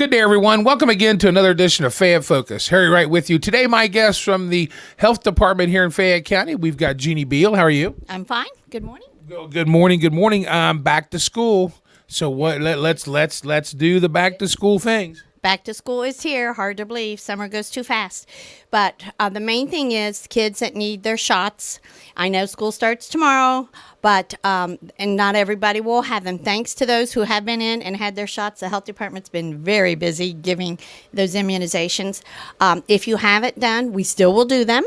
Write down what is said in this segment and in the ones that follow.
Good day, everyone. Welcome again to another edition of Fayette Focus. Harry Wright with you. Today, my guest from the Health Department here in Fayette County, we've got Jeannie Bihl. How are you? I'm fine. Good morning. Good morning. Good morning. Back to school. So let's do the back to school things. Back to school is here. Hard to believe. Summer goes too fast. But the main thing is kids that need their shots. I know school starts tomorrow, but and not everybody will have them. Thanks to those who have been in and had their shots, the health department's been very busy giving those immunizations. If you haven't done, we still will do them.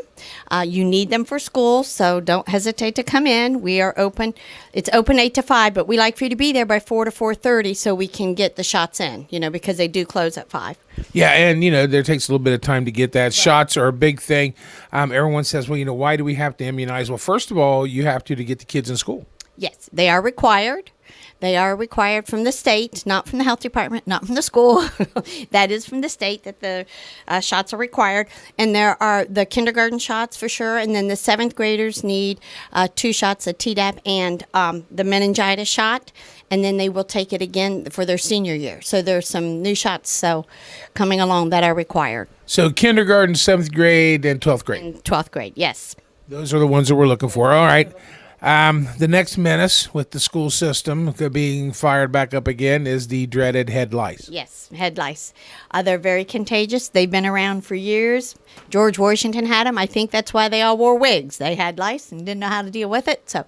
You need them for school, so don't hesitate to come in. We are open. It's open 8 to 5, but we like for you to be there by 4 to 4:30 so we can get the shots in, because they do close at 5. Yeah, and, there takes a little bit of time to get that. Right. Shots are a big thing. Everyone says, well, why do we have to immunize? Well, first of all, you have to get the kids in school. Yes, they are required. They are required from the state, not from the health department, not from the school. That is from the state that the shots are required. And there are the kindergarten shots for sure. And then the 7th graders need 2 shots of Tdap and the meningitis shot. And then they will take it again for their senior year. So there's some new shots coming along that are required. So kindergarten, 7th grade, and 12th grade. And 12th grade, yes. Those are the ones that we're looking for. All right. The next menace with the school system being fired back up again is the dreaded head lice. Yes, head lice. They're very contagious. They've been around for years. George Washington had them. I think that's why they all wore wigs. They had lice and didn't know how to deal with it, so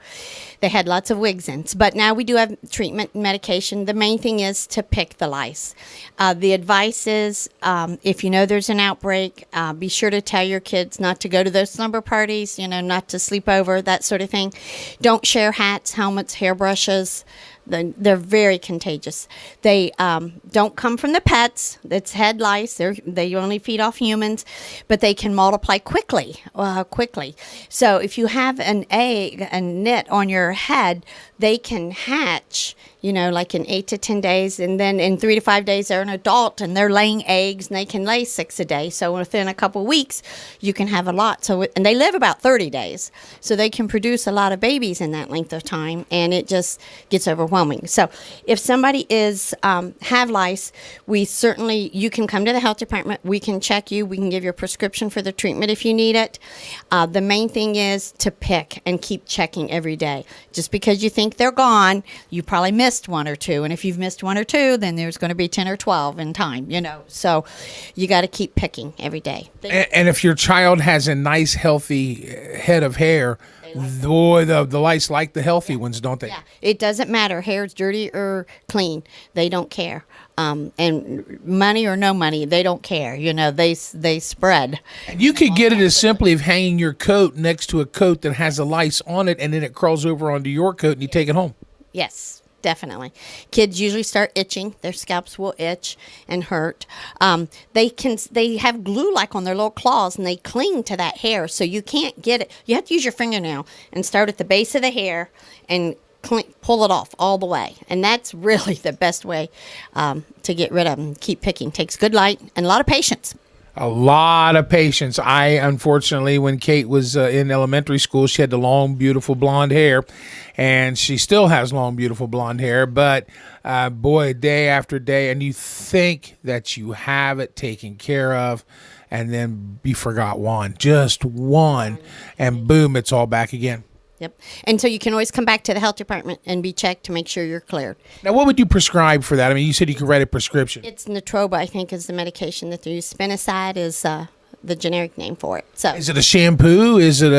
they had lots of wigs in. But now we do have treatment and medication. The main thing is to pick the lice. The advice is if you know there's an outbreak, be sure to tell your kids not to go to those slumber parties, not to sleep over, that sort of thing. Don't share hats, helmets, hairbrushes. They're very contagious. They don't come from the pets. It's head lice. They only feed off humans, but they can multiply quickly. So if you have an egg, a nit on your head, they can hatch, like in 8 to 10 days. And then in 3 to 5 days, they're an adult and they're laying eggs and they can lay 6 a day. So within a couple of weeks, you can have a lot. And they live about 30 days. So they can produce a lot of babies in that length of time. And it just gets overwhelming. So if somebody have lice, you can come to the health department. We can check you. We can give you a prescription for the treatment if you need it. The main thing is to pick and keep checking every day. Just because you think they're gone, you probably missed 1 or 2. And if you've missed 1 or 2, then there's going to be 10 or 12 in time, So you got to keep picking every day. And if your child has a nice, healthy head of hair, the lice like the healthy ones, don't they? Yeah, it doesn't matter. Hair's dirty or clean. They don't care. And money or no money, they don't care. They spread. And you could get it as simply as hanging your coat next to a coat that has a lice on it, and then it crawls over onto your coat, and you take it home. Yes, definitely. Kids usually start itching. Their scalps will itch and hurt. They have glue like on their little claws, and they cling to that hair, so you can't get it. You have to use your fingernail and start at the base of the hair and pull it off all the way. And that's really the best way to get rid of them. Keep picking. Takes good light and a lot of patience. A lot of patience. Unfortunately, when Kate was in elementary school, she had the long, beautiful blonde hair, and she still has long, beautiful blonde hair. But boy, day after day, and you think that you have it taken care of, and then you forgot just one, and boom, it's all back again. Yep. And so you can always come back to the health department and be checked to make sure you're cleared. Now, what would you prescribe for that? I mean, you said you could write a prescription. It's Natroba, I think, is the medication that they use. Spinoside is the generic name for it. So, is it a shampoo? Is it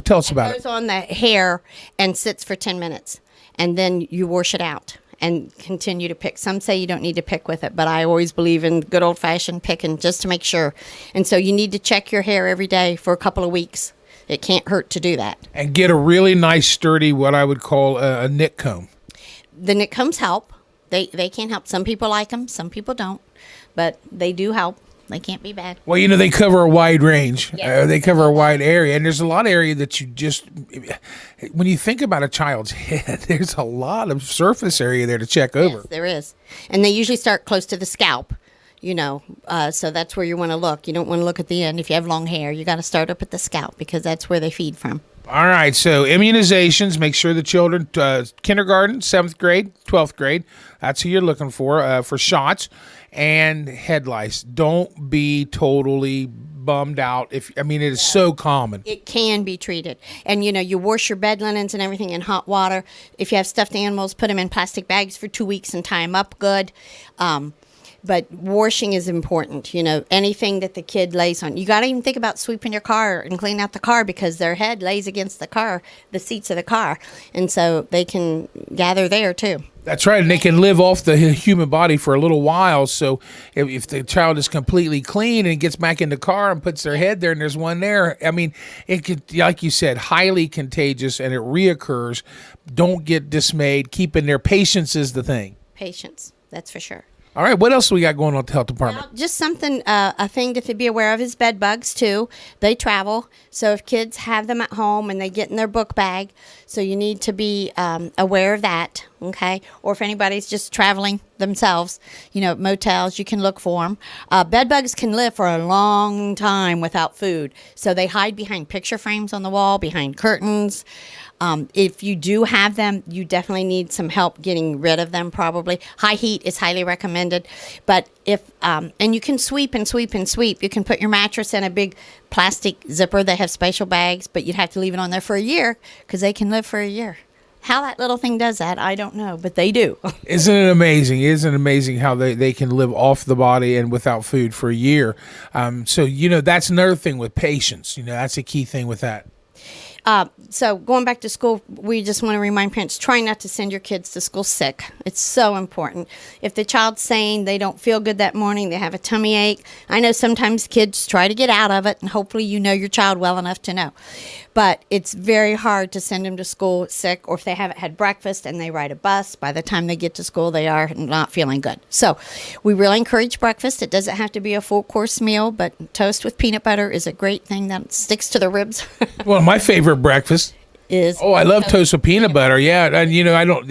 tell us about it. It goes on the hair and sits for 10 minutes, and then you wash it out and continue to pick. Some say you don't need to pick with it, but I always believe in good old-fashioned picking just to make sure. And so you need to check your hair every day for a couple of weeks. It can't hurt to do that. And get a really nice, sturdy, what I would call a knit comb. The knit combs help. They can help. Some people like them, some people don't. But they do help. They can't be bad. Well, they cover a wide range. Yes. They cover a wide area. And there's a lot of area that when you think about a child's head, there's a lot of surface area there to check over. Yes, there is. And they usually start close to the scalp. So that's where you want to look. You don't want to look at the end. If you have long hair, you got to start up at the scalp because that's where they feed from. All right, so immunizations, make sure the children, kindergarten, 7th grade, 12th grade, that's who you're looking for shots, and head lice. Don't be totally bummed out. It is so common. It can be treated. And, you wash your bed linens and everything in hot water. If you have stuffed animals, put them in plastic bags for 2 weeks and tie them up good. But washing is important. Anything that the kid lays on. You got to even think about sweeping your car and cleaning out the car because their head lays against the seats of the car. And so they can gather there too. That's right, and they can live off the human body for a little while. So if the child is completely clean and gets back in the car and puts their head there and there's one there, it could, like you said, highly contagious and it reoccurs. Don't get dismayed. Keep in there. Patience is the thing. Patience, that's for sure. All right, what else we got going on at the health department? Well, just something, a thing to be aware of is bed bugs, too. They travel. So if kids have them at home and they get in their book bag, so you need to be aware of that, okay? Or if anybody's just traveling themselves, motels, you can look for them. Bed bugs can live for a long time without food. So they hide behind picture frames on the wall, behind curtains. If you do have them, you definitely need some help getting rid of them probably. High heat is highly recommended. But and you can sweep and sweep and sweep. You can put your mattress in a big plastic zipper. They have special bags, but you'd have to leave it on there for a year because they can live for a year. How that little thing does that, I don't know, but they do. Isn't it amazing? Isn't it amazing how they can live off the body and without food for a year? So, that's another thing with patience. That's a key thing with that. So going back to school, we just want to remind parents, try not to send your kids to school sick. It's so important. If the child's saying they don't feel good that morning, they have a tummy ache, I know sometimes kids try to get out of it, and hopefully you know your child well enough to know. But it's very hard to send them to school sick, or if they haven't had breakfast and they ride a bus, by the time they get to school, they are not feeling good. So we really encourage breakfast. It doesn't have to be a full course meal, but toast with peanut butter is a great thing that sticks to the ribs. Well, my favorite breakfast is I love toast with peanut butter. Yeah, and I don't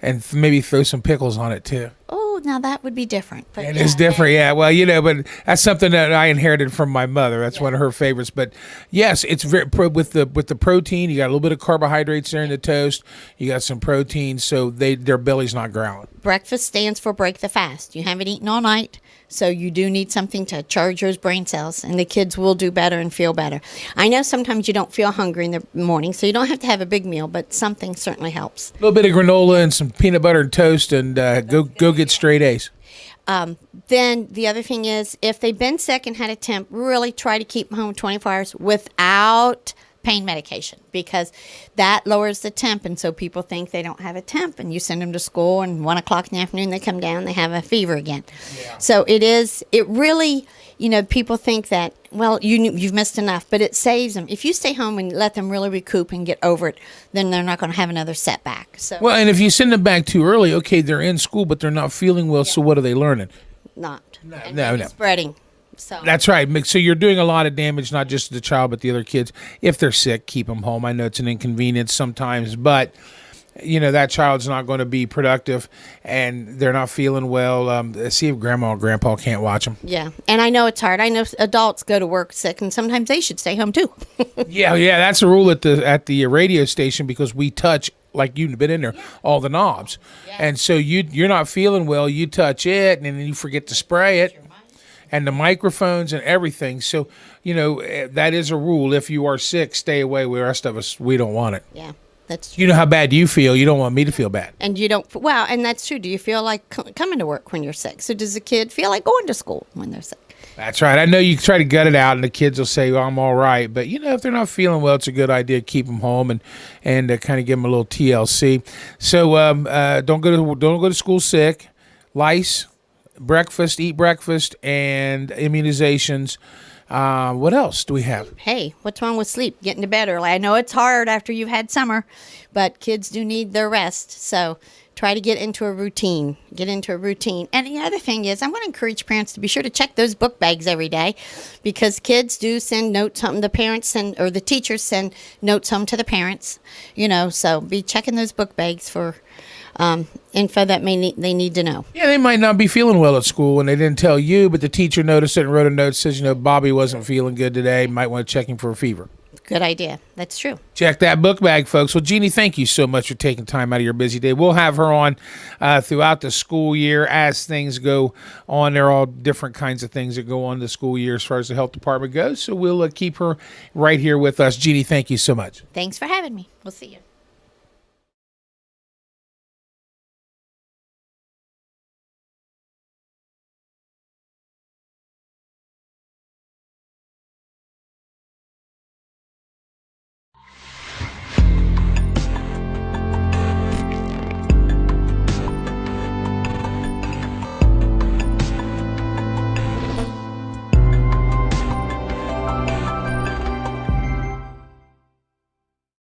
and maybe throw some pickles on it too. Oh, now that would be different. But it is different, yeah. Well, but that's something that I inherited from my mother. That's one of her favorites. But yes, it's very with the protein. You got a little bit of carbohydrates there in the toast. You got some protein, so their belly's not growling. Breakfast stands for break the fast. You haven't eaten all night, so you do need something to charge those brain cells, and the kids will do better and feel better. I know sometimes you don't feel hungry in the morning, so you don't have to have a big meal, but something certainly helps. A little bit of granola and some peanut butter and toast, and go get straight A's. Then the other thing is, if they've been sick and had a temp, really try to keep them home 24 hours without pain medication, because that lowers the temp, and so people think they don't have a temp, and you send them to school, and 1 o'clock in the afternoon they come down, they have a fever again. Yeah. So it really, people think that, well, you've missed enough, but it saves them. If you stay home and let them really recoup and get over it, then they're not going to have another setback. So well, and if you send them back too early, okay, they're in school, but they're not feeling well, so what are they learning? No. Spreading. So that's right. So you're doing a lot of damage, not just to the child, but the other kids. If they're sick, keep them home. I know it's an inconvenience sometimes, but that child's not going to be productive, and they're not feeling well. See if grandma or grandpa can't watch them. Yeah, and I know it's hard. I know adults go to work sick, and sometimes they should stay home too. yeah, that's a rule at the radio station, because we touch, like you've been in there, all the knobs, and so you're not feeling well. You touch it, and then you forget to spray it. And the microphones and everything. So, that is a rule. If you are sick, stay away. The rest of us, we don't want it. Yeah, that's true. You know how bad you feel. You don't want me to feel bad. And you don't, and that's true. Do you feel like coming to work when you're sick? So does the kid feel like going to school when they're sick? That's right. I know you try to gut it out, and the kids will say, well, I'm all right. But, if they're not feeling well, it's a good idea to keep them home and kind of give them a little TLC. So don't go to school sick. Lice. Eat breakfast, and immunizations. What else do we have? Hey, what's wrong with sleep? Getting to bed early. I know it's hard after you've had summer, but kids do need their rest. So try to get into a routine. And the other thing is, I'm going to encourage parents to be sure to check those book bags every day, because kids do send notes home. The parents send, or the teachers send notes home to the parents. So be checking those book bags for info that they need to know. Yeah, they might not be feeling well at school and they didn't tell you, but the teacher noticed it and wrote a note that says, Bobby wasn't feeling good today. Might want to check him for a fever. Good idea. That's true. Check that book bag, folks. Well, Jeannie, thank you so much for taking time out of your busy day. We'll have her on throughout the school year as things go on. There are all different kinds of things that go on the school year as far as the health department goes. So we'll keep her right here with us. Jeannie, thank you so much. Thanks for having me. We'll see you.